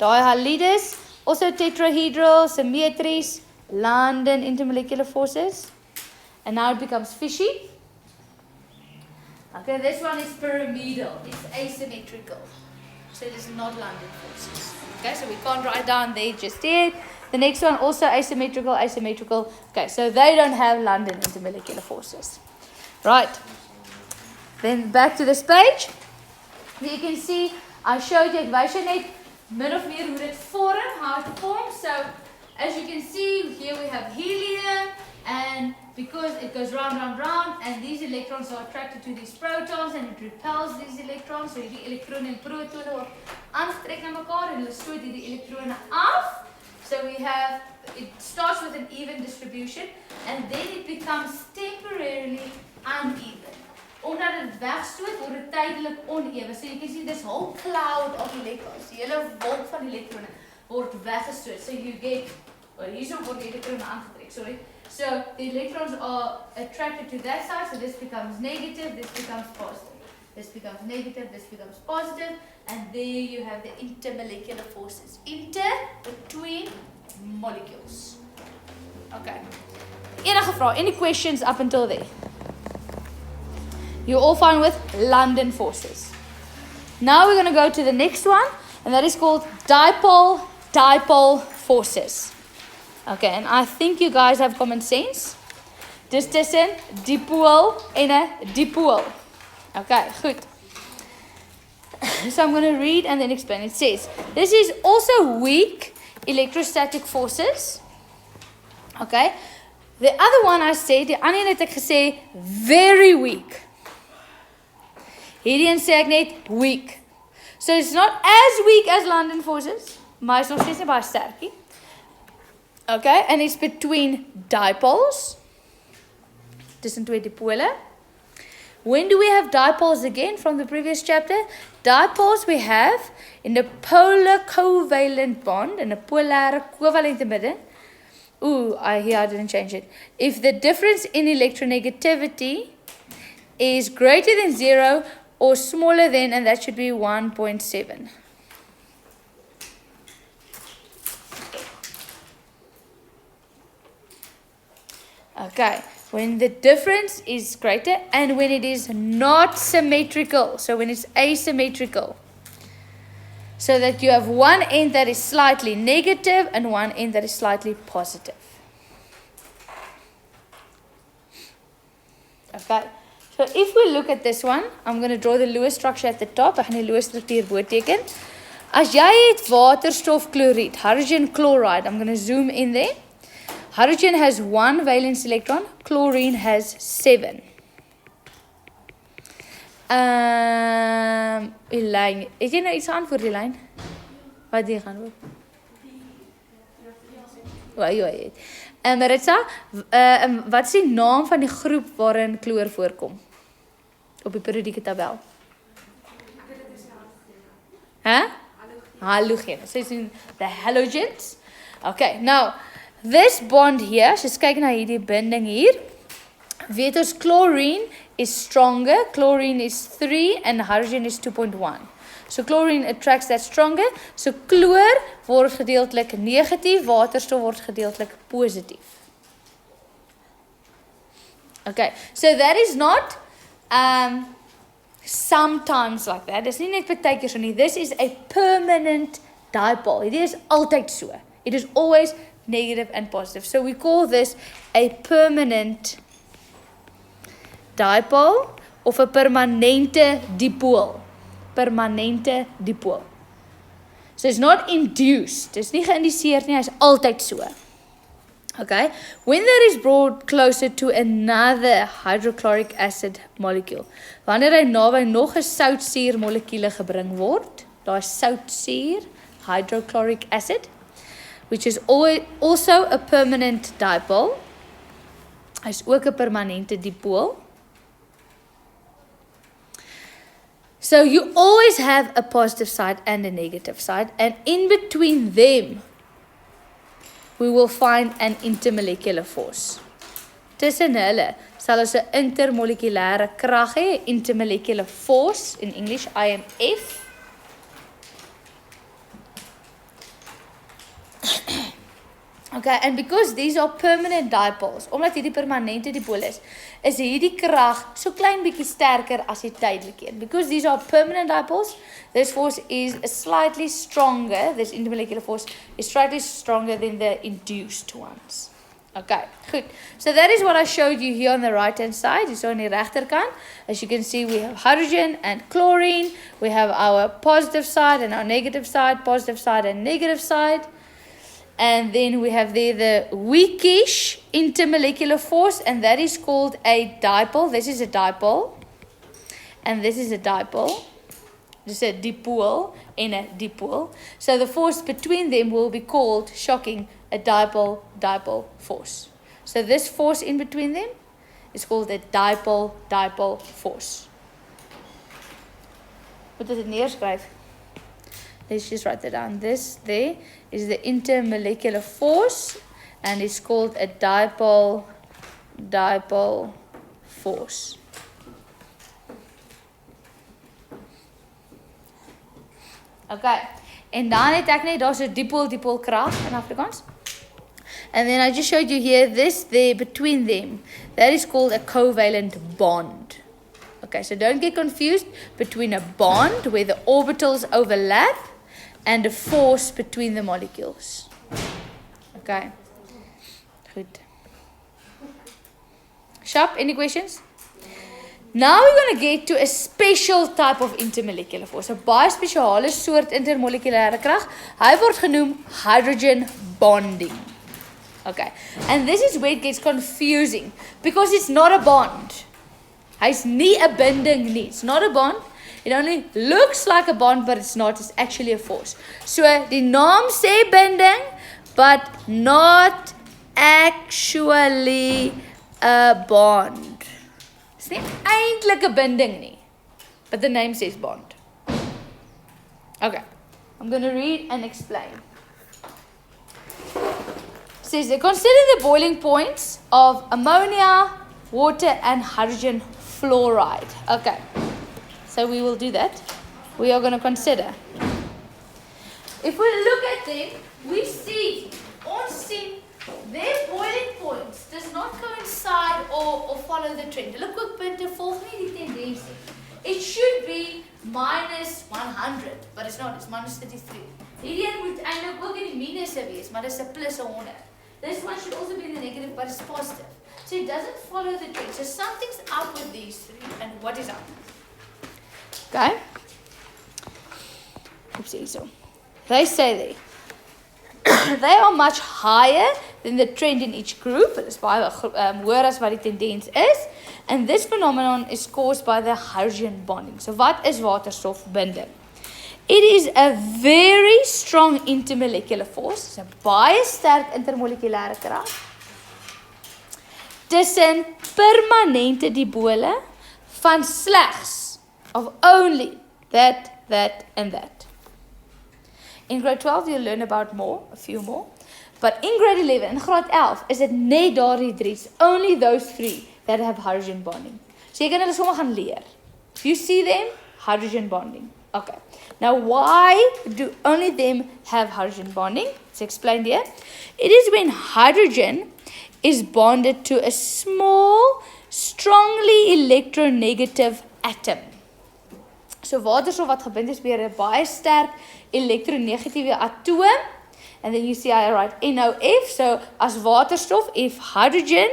Halides, also tetrahedral, symmetries, London intermolecular forces. And now it becomes fishy. Okay, this one is pyramidal. It's asymmetrical. So it is not London forces. Okay, so we can't write down there just yet. The next one also asymmetrical, asymmetrical. Okay, so they don't have London intermolecular forces. Right. Then back to this page. You can see I showed you net min of meer hoe dit vorm, how it forms. So as you can see, here we have helium, and because it goes round, round, round, and these electrons are attracted to these protons and it repels these electrons. So die elektrone en protone word aangetrek na mekaar en hulle stoot hierdie elektrone af. So we have, it starts with an even distribution and then it becomes temporarily uneven. Omdat dit wegstoot, word dit tydelik oneven. So you can see this whole cloud of electrons, die hele wolk van elektrone word weggestoot. So you get, well, hierso word die elektrone aangetrek, sorry. So the electrons are attracted to that side, so this becomes negative, this becomes positive. This becomes negative, this becomes positive, and there you have the intermolecular forces. Between molecules. Okay. Enige vrae, any questions up until there? You're all fine with London forces. Now we're going to go to the next one, and that is called dipole forces. Okay, and I think you guys have common sense. Dis tussen dipole en 'n dipole. Okay, good. So I'm going to read and then explain. It says, this is also weak electrostatic forces. Okay. The other one I said, die ander het ek gesê very weak. Hierdie een sê ek net weak. So it's not as weak as London forces, maar is nog steeds nie baie sterk nie. Okay, and it's between dipoles. Tussen twee dipole. When do we have dipoles again from the previous chapter? Dipoles we have in the polar covalent bond, in a polare covalente midden. Here I didn't change it. If the difference in electronegativity is greater than 0 or smaller than, and that should be 1.7. Okay, when the difference is greater and when it is not symmetrical, so when it's asymmetrical, so that you have one end that is slightly negative and one end that is slightly positive. Okay, so if we look at this one, I'm going to draw the Lewis structure at the top. Ek gaan die Lewis struktuur bo teken. As jy het waterstofkloried, hydrogen chloride, I'm going to zoom in there. Hydrogen has 1 valence electron, chlorine has 7. Elaine, het jy nou iets geantwoord, Elaine? Wat jy geantwoord? Ja. Maritza, wat is die naam van die groep waarin chloor voorkom? Op die periodieke tabel? Halogene. So it's in the halogens. Okay, now, this bond here, as jy kyk na hierdie binding hier, weet ons chlorine is stronger, chlorine is 3 and hydrogen is 2.1. So chlorine attracts that stronger, so chloor word gedeeltelik negatief, waterstof word gedeeltelik positief. Okay, so that is not sometimes like that. Dis nie net partykeer so nie. This is a permanent dipole. It is altyd so. It is always negative and positive. So we call this a permanent dipole of 'n permanente dipool. Permanente dipool. So it's not induced. It's nie geïnduseer nie, hy's altyd so. Okay? When that is brought closer to another hydrochloric acid molecule, wanneer hy naby nog 'n soutsuur molekuule gebring word, daai soutsuur, hydrochloric acid, which is also a permanent dipole. Hy's ook 'n permanente dipool. So you always have a positive side and a negative side, and in between them, we will find an intermolecular force. Tussen hulle sal ons 'n intermolekulêre krag hê, intermolecular force, in English IMF. Okay, and because these are permanent dipoles, omdat hierdie permanente dipole is hierdie krag so klein bietjie sterker as die tydelike een. Because these are permanent dipoles, this force is slightly stronger, this intermolecular force is slightly stronger than the induced ones. Okay, goed. So that is what I showed you here on the right hand side. So on die regterkant, as you can see, we have hydrogen and chlorine. We have our positive side and our negative side, positive side and negative side. And then we have there the weakish intermolecular force, and that is called a dipole. This is a dipole, and this is a dipole. This is a dipole and a dipole. So the force between them will be called, shocking, a dipole force. So this force in between them is called a dipole force. Moet dit neerskryf? Let's just write that down. This there is the intermolecular force, and it's called a dipole force. Okay, en dan het ek net daar's 'n dipole krag in Afrikaans. And then I just showed you here this there between them. That is called a covalent bond. Okay, so don't get confused between a bond where the orbitals overlap and a force between the molecules. Okay, good. Sharp, any questions? Now we're going to get to a special type of intermolecular force. 'n Biospecialist soort intermolekulêre krag. Hy word genoem hydrogen bonding. Okay, and this is where it gets confusing because it's not a bond. Hy's nie 'n binding nie. It's not a bond. It only looks like a bond, but it's not. It's actually a force. So die naam sê binding, but not actually a bond. It's nie eintlik 'n binding nie, but the name says bond. Okay, I'm going to read and explain. It says, consider the boiling points of ammonia, water, and hydrogen fluoride. Okay, so we will do that. We are going to consider. If we look at them, we see, their boiling points does not coincide or follow the trend. Look what punte volg nie die tendensie. It should be minus 100, but it's not. It's minus 33. Hierdie een moet eintlik ook in die minusse wees, maar dis 'n plus 100. This one should also be in the negative, but it's positive. So it doesn't follow the trend. So something's up with these three, and what is up? Okay. Oopsie, so. They say they are much higher than the trend in each group. Dit is baie hoër as wat die tendens is. And this phenomenon is caused by the hydrogen bonding. So wat is waterstofbinding? It is a very strong intermolecular force. It's 'n baie sterk intermolekulêre krag tussen permanente dipole van slegs of only that and that. In grade 12 you'll learn about a few more. But in grade 11, in graad 11, is dit net daardie drie, only those three that have hydrogen bonding. So jy kan hulle sommer gaan leer. If you see them, hydrogen bonding. Okay. Now why do only them have hydrogen bonding? It's explained here. It is when hydrogen is bonded to a small, strongly electronegative atom. So waterstof wat gebind is by 'n baie sterk elektronegatiewe atoom. And then you see I write NOF. So as waterstof, if hydrogen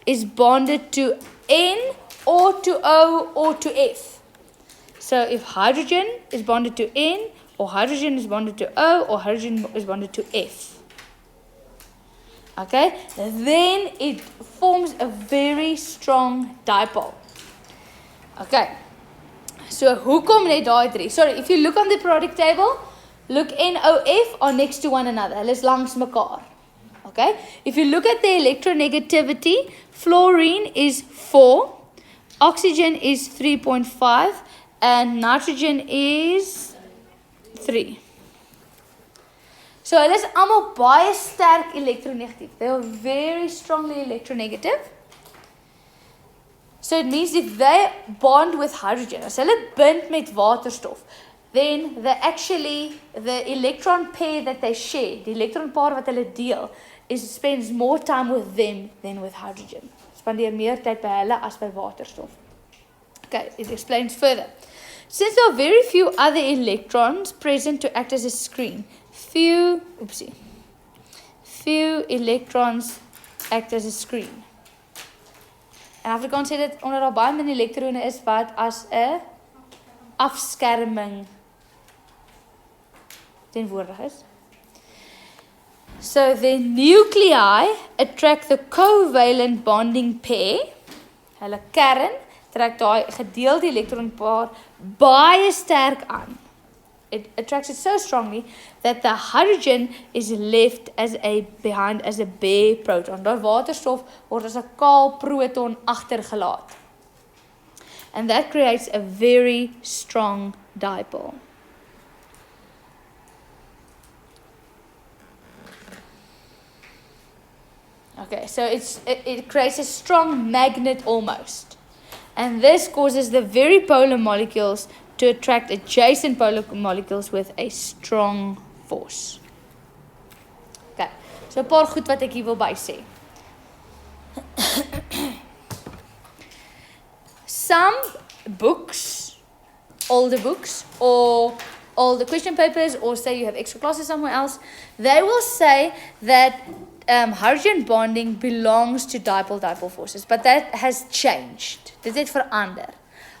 is bonded to N or to O or to F. So if hydrogen is bonded to N, or hydrogen is bonded to O, or hydrogen is bonded to F. Okay, then it forms a very strong dipole. Okay, so hoekom net daai drie? Sorry, if you look on the periodic table, look NOF are next to one another. Hulle is langs mekaar. Okay, if you look at the electronegativity, fluorine is 4, oxygen is 3.5, and nitrogen is 3. So hulle is almal baie sterk elektronegatief. They are very strongly electronegative. So it means if they bond with hydrogen, as hulle bind met waterstof, then the electron pair that they share, die elektronpaar wat hulle deel, spends more time with them than with hydrogen. Spandeer meer tyd by hulle as by waterstof. Okay, it explains further. Since there are very few other electrons present to act as a screen, few electrons act as a screen. En Afrikaans sê dit onder daar baie min elektrone is wat as 'n afskerming teenwoordig is. So the nuclei attract the covalent bonding pair. Hulle kern trek daai gedeelde elektronpaar baie sterk aan. It attracts it so strongly that the hydrogen is left behind as a bare proton. Daai waterstof word as 'n kaal proton agtergelaat. And that creates a very strong dipole. Okay, so it creates a strong magnet almost. And this causes the very polar molecules to attract adjacent polar molecules with a strong force. Okay, so 'n paar goed wat ek hier wil by sê. Some books, older books, or all the question papers, or say you have extra classes somewhere else, they will say that hydrogen bonding belongs to dipole-dipole forces, but that has changed. Dit het verander.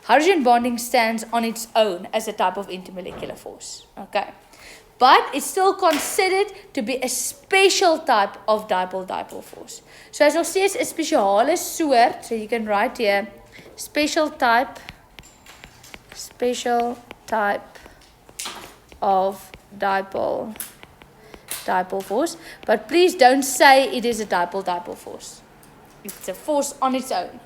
Hydrogen bonding stands on its own as a type of intermolecular force. Okay. But it's still considered to be a special type of dipole-dipole force. So as nog steeds 'n spesiale soort, so you can write here special type of dipole force, but please don't say it is a dipole force. It's a force on its own.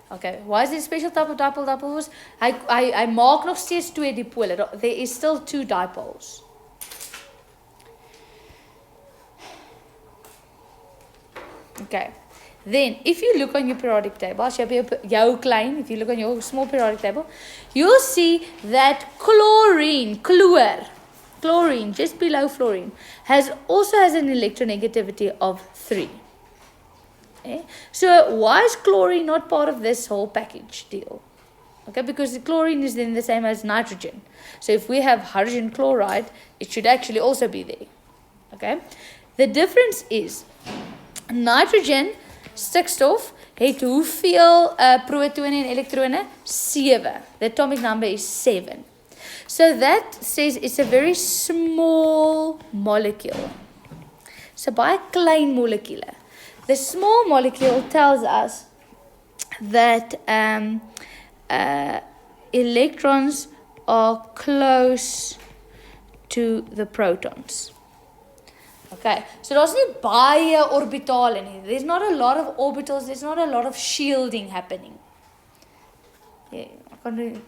Okay, why is it a special type of dipole force? I maak nog steeds twee dipole. There is still two dipoles. Okay. Then, if you look on your periodic table, if you look on your small periodic table, you'll see that chlorine, just below fluorine, also has an electronegativity of 3. Okay? So, why is chlorine not part of this whole package deal? Okay, because the chlorine is then the same as nitrogen. So, if we have hydrogen chloride, it should actually also be there. Okay? The difference is, nitrogen, stikstof, het hoeveel protone en elektrone? 7. The atomic number is 7. So that says it's a very small molecule. So baie klein molecule. The small molecule tells us that electrons are close to the protons. Okay, so there's nie baie orbitale nie. There's not a lot of orbitals, there's not a lot of shielding happening. Yeah,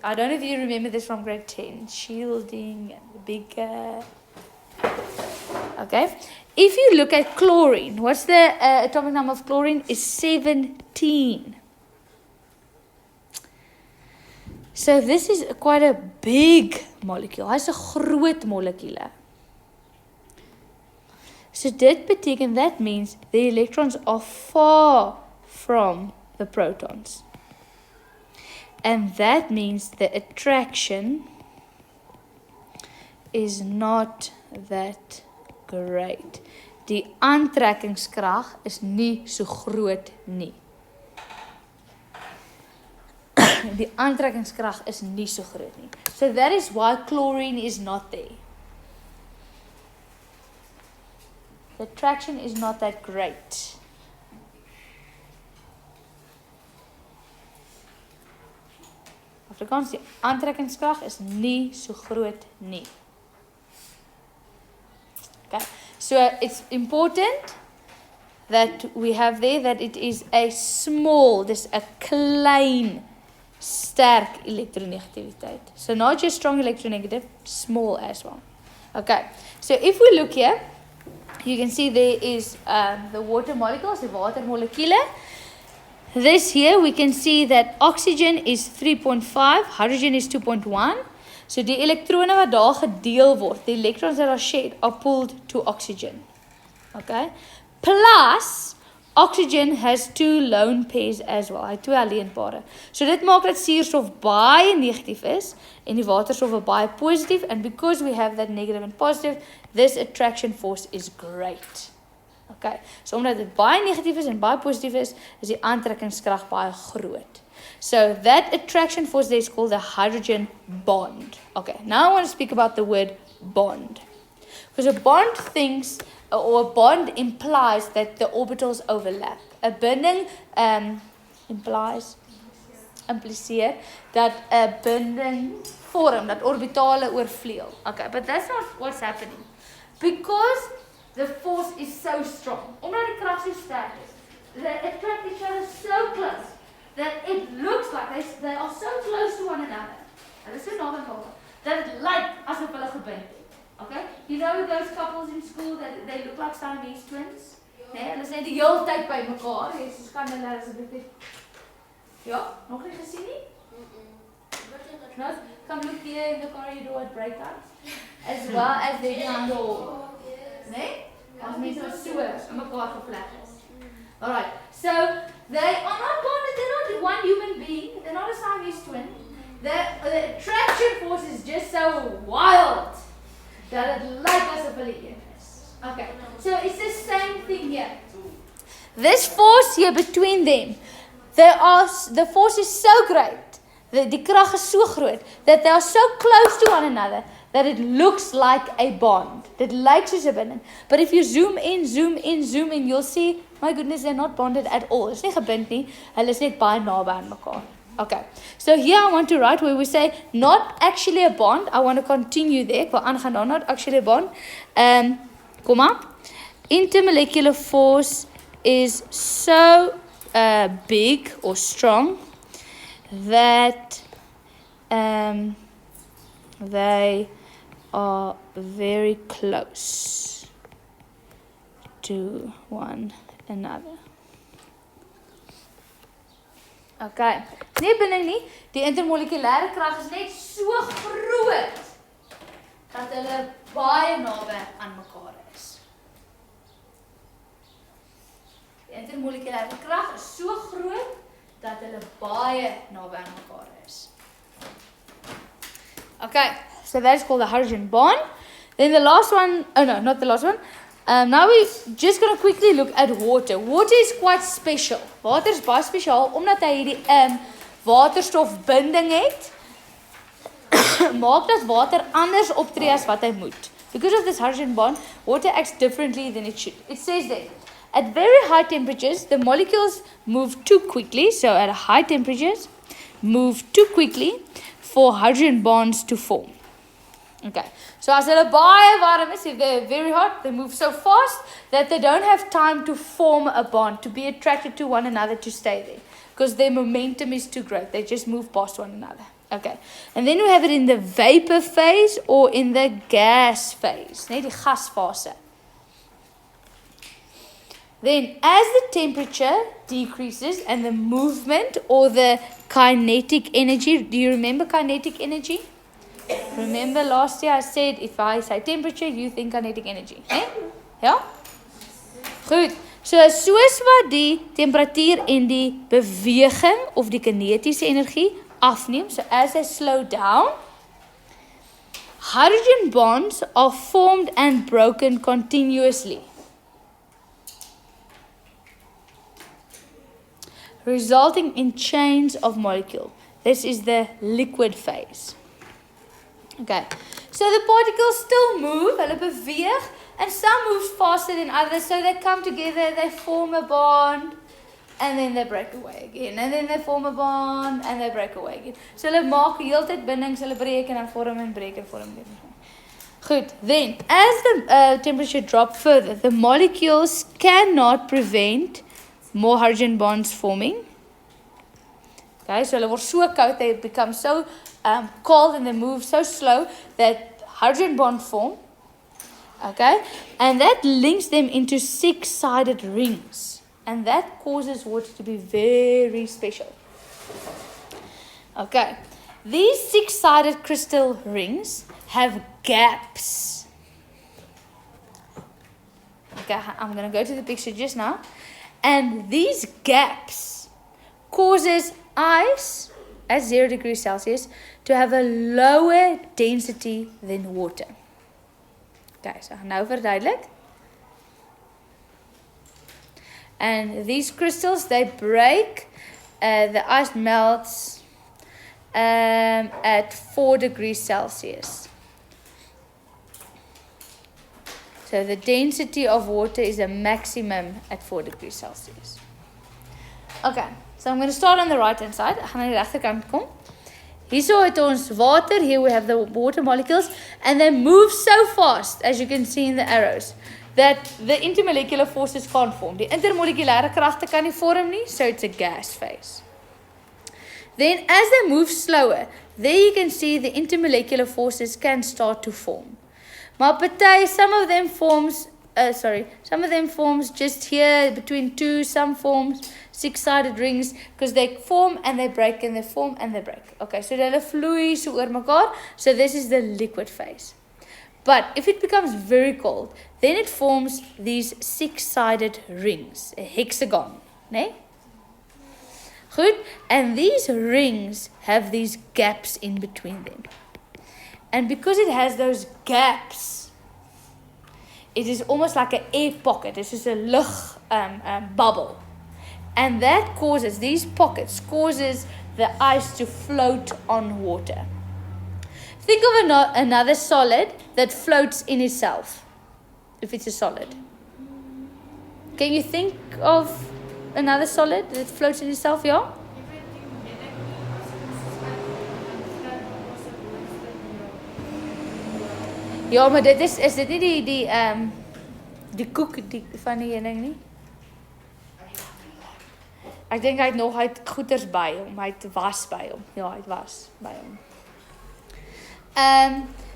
I don't know if you remember this from grade 10. Shielding and the bigger. Okay, if you look at chlorine, what's the atomic number of chlorine? Is 17. So this is quite a big molecule. Hy's 'n groot molekule. So dit beteken, that means the electrons are far from the protons. And that means the attraction is not that great. Die aantrekkingskrag is nie so groot nie. Die aantrekkingskrag is nie so groot nie. So that is why chlorine is not there. The attraction is not that great. Afrikaans, die aantrekkingskrag is nie so groot nie. Okay, so it's important that we have there that it is a small, this a klein, sterk electronegativiteit. So not just strong electronegative, small as well. Okay, so if we look here, you can see there is the water molecules, the water molecule. this here we can see that oxygen is 3.5, hydrogen is 2.1. So die elektrone wat daar gedeel word, die electrons that are shared are pulled to oxygen. Okay? Plus oxygen has 2 lone pairs as well. Hy het 2 alleenpare. So dit maak dat suurstof baie negatief is en die waterstof baie positief, and because we have that negative and positive, this attraction force is great. Okay. So omdat dit baie negatief is en baie positief is die aantrekkingskrag baie groot. So that attraction force there is called the hydrogen bond. Okay. Now I want to speak about the word bond. Because a bond thinks, or a bond implies that the orbitals overlap. 'n binding impliseer dat 'n binding vorm, dat orbitale oorvleuel. Okay, but that's not what's happening. Because the force is so strong, omdat die krag so sterk is, they attract each other so close that it looks like they are so close to one another. Hulle is so naby mekaar dat dit lyk asof hulle gebind het. Okay? You know those couples in school that they look like Siamese twins? Nee, hulle is net die hele tyd by mekaar. Jy kan hulle asseblief. Ja, nog nie gesien nie? No, come look here in the corridor at breakout. As well as they can go. Nee? As mense wat so in mekaar gevleg is. Alright, so they are not bonded, they're not one human being, they're not a Siamese twin. The attraction force is just so wild that it like asof hulle een is. Okay, so it's the same thing here. This force here between them, the force is so great, die krag is so groot, that they are so close to one another, that it looks like a bond. Dit lyk soos 'n binding. But if you zoom in, you'll see, my goodness, they're not bonded at all. Hulle is nie gebind nie, hulle is net baie naby aan mekaar. Okay, so here I want to write where we say, not actually a bond. I want to continue there. Ek wil aangaan daar, not actually a bond. Intermolecular force is so big or strong that they are very close to one another. Okay, nie binding nie, die intermolekulêre krag is net so groot dat hulle baie naby aan mekaar is. Die intermolekulêre krag is so groot dat hulle baie naby aan mekaar is. Okay, so that is called the hydrogen bond. Then the last one, oh no, not the last one. Now we're just going to quickly look at water. Water is quite special. Water is baie spesiaal omdat hy hierdie waterstofbinding het. Maak dat water anders optree as wat hy moet. Because of this hydrogen bond, water acts differently than it should. It says that at very high temperatures, the molecules move too quickly. So at high temperatures, move too quickly for hydrogen bonds to form. Okay, so as hulle baie warm is, if they're very hot, they move so fast that they don't have time to form a bond, to be attracted to one another, to stay there. Because their momentum is too great. They just move past one another. Okay, and then we have it in the vapor phase or in the gas phase, net die gasfase. Then as the temperature decreases and the movement or the kinetic energy, do you remember kinetic energy? Remember last year I said if I say temperature, you think kinetic energy. Eh? Ja? Goed. So soos wat die temperatuur en die beweging of die kinetiese energie afneem, so as they slow down, hydrogen bonds are formed and broken continuously, resulting in chains of molecules. This is the liquid phase. Okay, so the particles still move, hulle beweeg, and some move faster than others, so they come together, they form a bond, and then they break away again, and then they form a bond, and they break away again. So hulle maak heeltyd bindings, hulle breek en dan vorm en breek en vorm weer. Good, then, as the temperature drops further, the molecules cannot prevent more hydrogen bonds forming. Okay, so hulle word so koud, they become so cold and they move so slow that hydrogen bonds form. Okay, and that links them into six-sided rings. and that causes water to be very special. Okay, these six-sided crystal rings have gaps. Okay, I'm going to go to the picture just now. And these gaps causes ice at 0 degrees Celsius to have a lower density than water. Okay, so nou verduidelik. And these crystals, they break, the ice melts at 4 degrees Celsius. So the density of water is a maximum at 4 degrees Celsius. Okay, so I'm going to start on the right hand side. Ek gaan aan die regterkant kom. Hierso het ons water. Here we have the water molecules. And they move so fast, as you can see in the arrows, that the intermolecular forces can't form. Die intermolecular kragte kan nie vorm nie, so it's a gas phase. Then as they move slower, there you can see the intermolecular forces can start to form. Maar party, some of them forms just here between two, some forms six-sided rings, because they form and they break and they form and they break. Okay, so hulle vloei so oor mekaar. So this is the liquid phase. But if it becomes very cold, then it forms these six-sided rings, a hexagon, né? Good, and these rings have these gaps in between them. And because it has those gaps, it is almost like an air pocket. It's just a lug bubble. And that causes, these pockets, causes the ice to float on water. Think of another solid that floats in itself, if it's a solid. Can you think of another solid that floats in itself, yeah? Ja, maar dit is dit nie die koek van die ding nie? Ek dink hy het goeders by hom, hy het was by hom. Ja, hy het was by hom.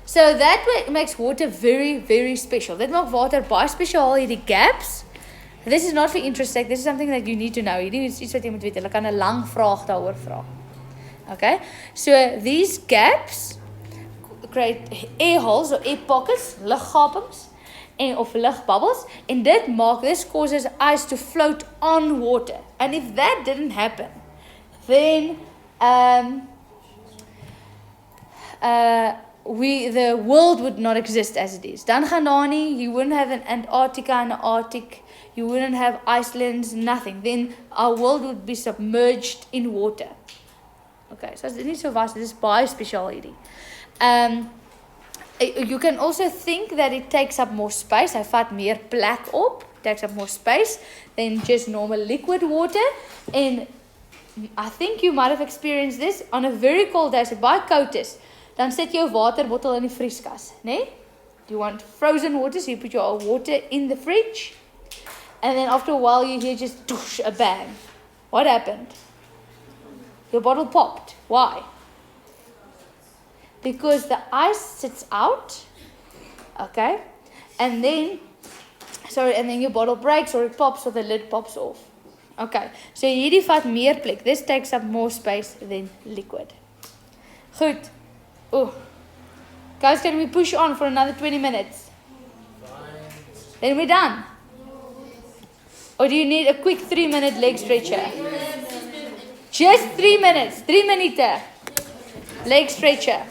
So that makes water very, very special. Dit maak water baie spesiaal, hierdie gaps. This is not for interest sake, this is something that you need to know. Hierdie is iets wat jy moet weet. Hulle kan 'n lang vraag daaroor vra. Okay? So these gaps create air holes or air pockets, luggapings of lugbubbles, and this causes ice to float on water. And if that didn't happen, then the world would not exist as it is. Dan gaan daar nie, you wouldn't have an Antarctica and an Arctic, you wouldn't have Icelands, nothing. Then our world would be submerged in water. Okay, so as dit nie so was, dit is baie spesiaal hierdie. You can also think that it takes up more space. Hy vat meer plek op, takes up more space than just normal liquid water. And I think you might have experienced this on a very cold day. As dit baie koud is, dan sit jou waterbottel in die vrieskas, né? You want frozen water, so you put your water in the fridge. And then after a while you hear just doosh, a bang. What happened? Your bottle popped. Why? Because the ice sits out, okay, and then your bottle breaks or it pops or the lid pops off. Okay, so hierdie vat meer plek. This takes up more space than liquid. Goed. Oh, guys, can we push on for another 20 minutes? Then we're done. Or do you need a quick 3-minute leg stretcher? Just 3 minutes. 3 minute leg stretcher.